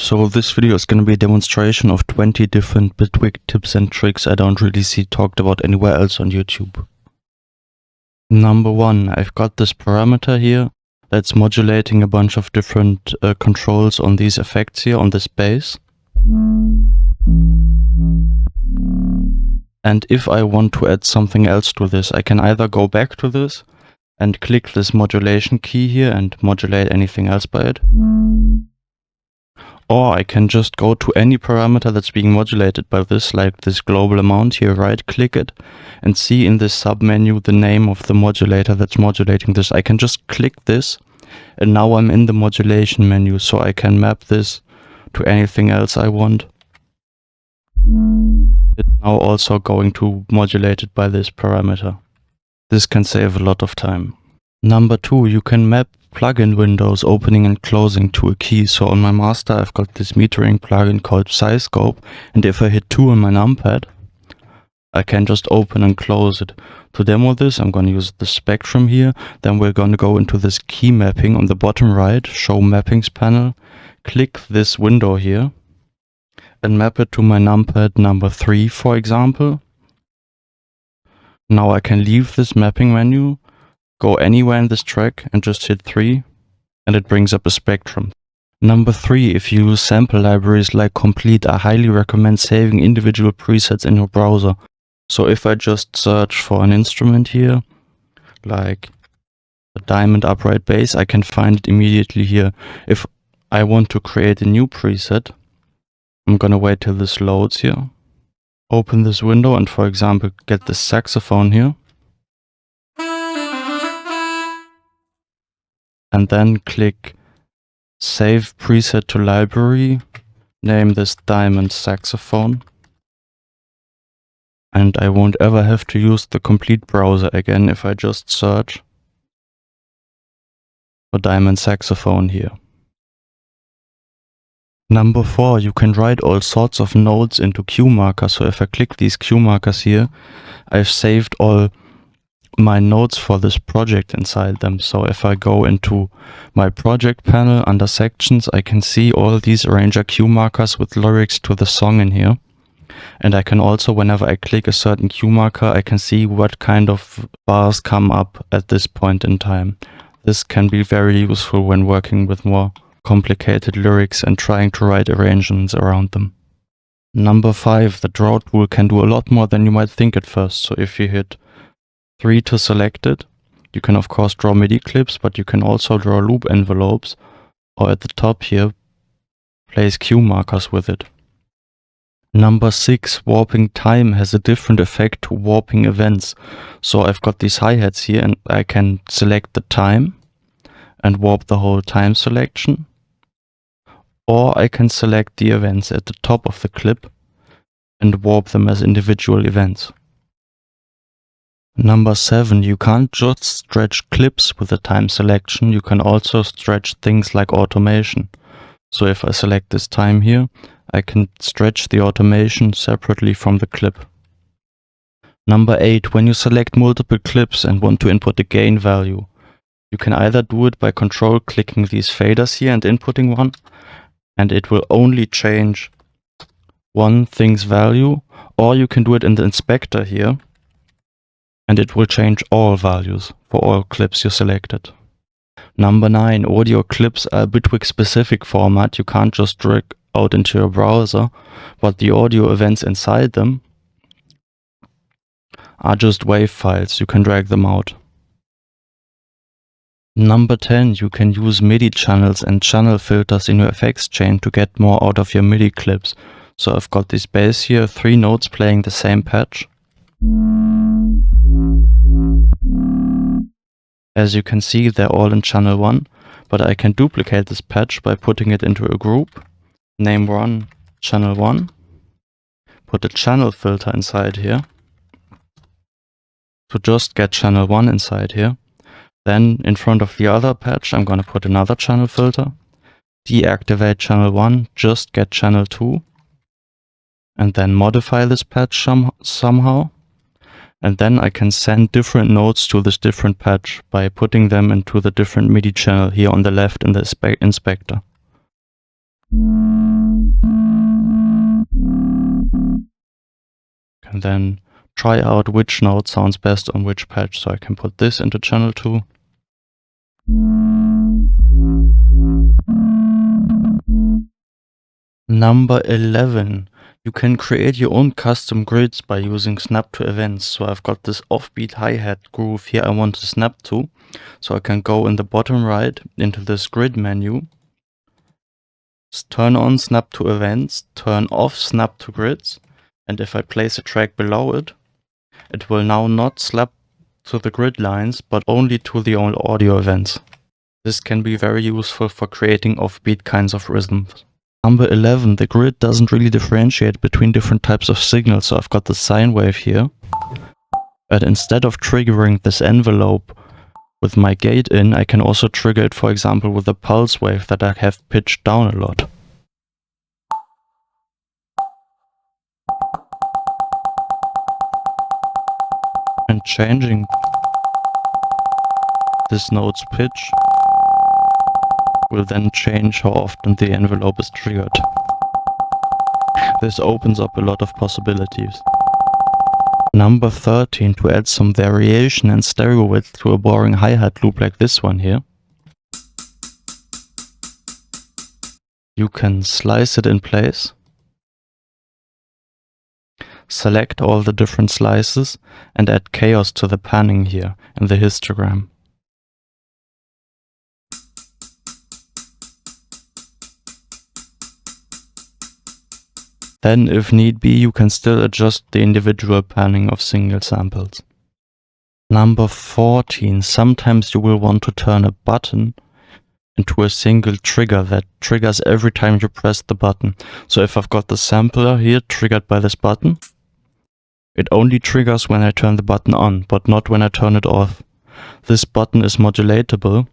So this video is going to be a demonstration of 20 different Bitwig tips and tricks I don't really see talked about anywhere else on YouTube. Number 1, I've got this parameter here that's modulating a bunch of different controls on these effects here on this bass. And if I want to add something else to this, I can either go back to this and click this modulation key here and modulate anything else by it. Or I can just go to any parameter that's being modulated by this, like this global amount here, right click it and see in this submenu the name of the modulator that's modulating this. I can just click this and now I'm in the modulation menu, so I can map this to anything else I want. It's now also going to modulate it by this parameter. This can save a lot of time. Number 2, you can map plugin windows opening and closing to a key. So on my master I've got this metering plugin called Scope, and if I hit 2 on my numpad, I can just open and close it. To demo this, I'm going to use the spectrum here. Then we're going to go into this key mapping on the bottom right, show mappings panel, click this window here and map it to my numpad number 3, for example. Now I can leave this mapping menu, go anywhere in this track and just hit 3 and it brings up a spectrum. Number 3, if you use sample libraries like Complete, I highly recommend saving individual presets in your browser. So if I just search for an instrument here, like a diamond upright bass, I can find it immediately here. If I want to create a new preset, I'm gonna wait till this loads here. Open this window and, for example, get this saxophone here. And then click Save Preset to Library, name this Diamond Saxophone. And I won't ever have to use the Complete browser again if I just search for Diamond Saxophone here. Number 4, you can write all sorts of nodes into cue markers. So if I click these cue markers here, I've saved all my nodes for this project inside them. So if I go into my project panel under sections, I can see all these arranger cue markers with lyrics to the song in here. And I can also, whenever I click a certain cue marker, I can see what kind of bars come up at this point in time. This can be very useful when working with more complicated lyrics and trying to write arrangements around them. Number 5, the draw tool can do a lot more than you might think at first. So if you hit 3 to select it, you can of course draw MIDI clips, but you can also draw loop envelopes, or at the top here, place cue markers with it. Number 6, warping time has a different effect to warping events. So I've got these hi-hats here and I can select the time and warp the whole time selection. Or I can select the events at the top of the clip and warp them as individual events. Number 7, you can't just stretch clips with the time selection, you can also stretch things like automation. So if I select this time here, I can stretch the automation separately from the clip. Number 8, when you select multiple clips and want to input the gain value, you can either do it by control clicking these faders here and inputting one, and it will only change one thing's value, or you can do it in the inspector here, and it will change all values for all clips you selected. Number 9, audio clips are a Bitwig specific format. You can't just drag out into your browser, but the audio events inside them are just WAV files. You can drag them out. Number 10, you can use MIDI channels and channel filters in your effects chain to get more out of your MIDI clips. So I've got this bass here, 3 notes playing the same patch. As you can see, they're all in channel 1, but I can duplicate this patch by putting it into a group, name one channel 1, put a channel filter inside here to just get channel 1 inside here. Then in front of the other patch, I'm going to put another channel filter, deactivate channel 1, just get channel 2, and then modify this patch somehow. And then I can send different nodes to this different patch by putting them into the different MIDI channel here on the left in the inspector. And then try out which node sounds best on which patch. So I can put this into channel 2. Number 11. You can create your own custom grids by using snap to events. So I've got this offbeat hi-hat groove here I want to snap to. So I can go in the bottom right into this grid menu, turn on snap to events, turn off snap to grids, and if I place a track below it, it will now not snap to the grid lines, but only to the old audio events. This can be very useful for creating offbeat kinds of rhythms. Number 11, the grid doesn't really differentiate between different types of signals, so I've got the sine wave here. But instead of triggering this envelope with my gate in, I can also trigger it, for example, with a pulse wave that I have pitched down a lot. And changing this note's pitch will then change how often the envelope is triggered. This opens up a lot of possibilities. Number 13, to add some variation and stereo width to a boring hi-hat loop like this one here. You can slice it in place, select all the different slices, and add chaos to the panning here in the histogram. Then, if need be, you can still adjust the individual panning of single samples. Number 14, sometimes you will want to turn a button into a single trigger that triggers every time you press the button. So if I've got the sampler here triggered by this button, it only triggers when I turn the button on, but not when I turn it off. This button is modulatable,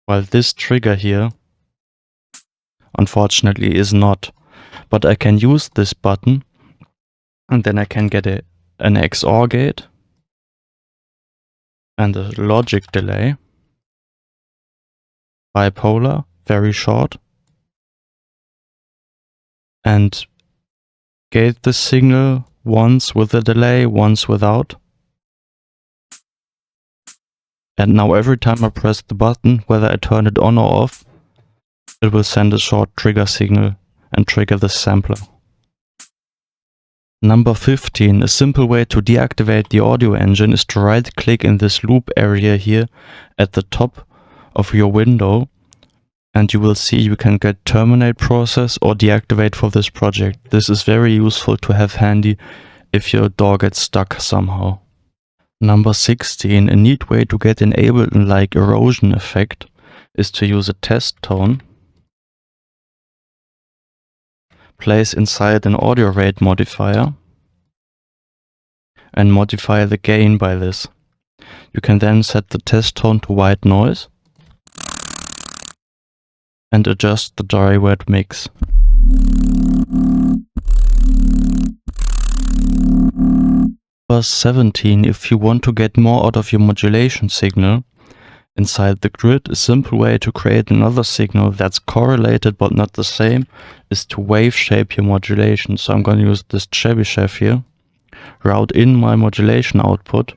while this trigger here unfortunately is not. But I can use this button and then I can get an XOR gate and a logic delay, bipolar, very short, and gate the signal once with a delay, once without. And now every time I press the button, whether I turn it on or off, it will send a short trigger signal and trigger the sampler. Number 15, a simple way to deactivate the audio engine is to right click in this loop area here at the top of your window, and you will see you can get terminate process or deactivate for this project. This is very useful to have handy if your DAW gets stuck somehow. Number 16, a neat way to get enabled in like erosion effect is to use a test tone, place inside an audio rate modifier, and modify the gain by this. You can then set the test tone to white noise and adjust the dry wet mix. Number 17, if you want to get more out of your modulation signal, inside the grid, a simple way to create another signal that's correlated but not the same is to waveshape your modulation. So I'm going to use this Chebyshev here, route in my modulation output,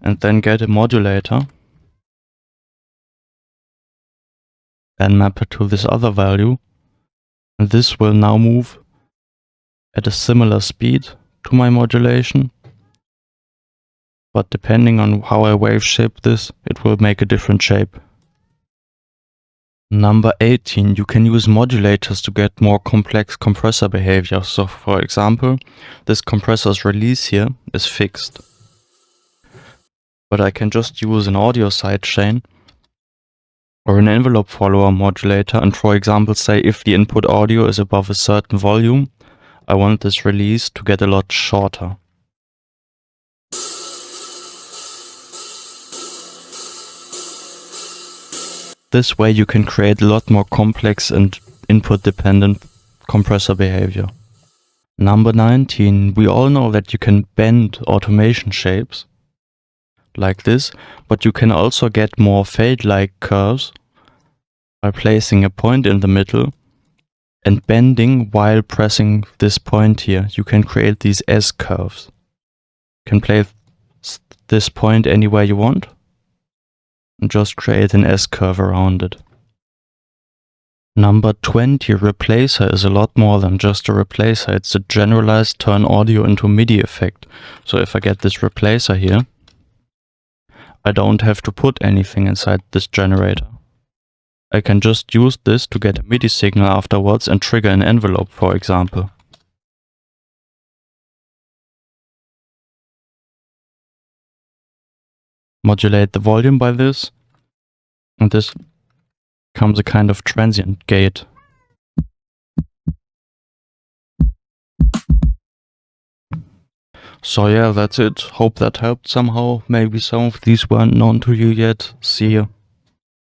and then get a modulator, then map it to this other value, and this will now move at a similar speed to my modulation, but depending on how I waveshape this, it will make a different shape. Number 18, you can use modulators to get more complex compressor behavior. So for example, this compressor's release here is fixed, but I can just use an audio sidechain or an envelope follower modulator and, for example, say if the input audio is above a certain volume, I want this release to get a lot shorter. This way you can create a lot more complex and input-dependent compressor behavior. Number 19, we all know that you can bend automation shapes like this, but you can also get more fade-like curves by placing a point in the middle and bending while pressing this point here. You can create these S curves. You can place this point anywhere you want and just create an S curve around it. Number 20, replacer, is a lot more than just a replacer. It's a generalized turn audio into MIDI effect. So if I get this replacer here, I don't have to put anything inside this generator. I can just use this to get a MIDI signal afterwards and trigger an envelope, for example. Modulate the volume by this, and this becomes a kind of transient gate. So yeah, that's it. Hope that helped somehow. Maybe some of these weren't known to you yet. See you.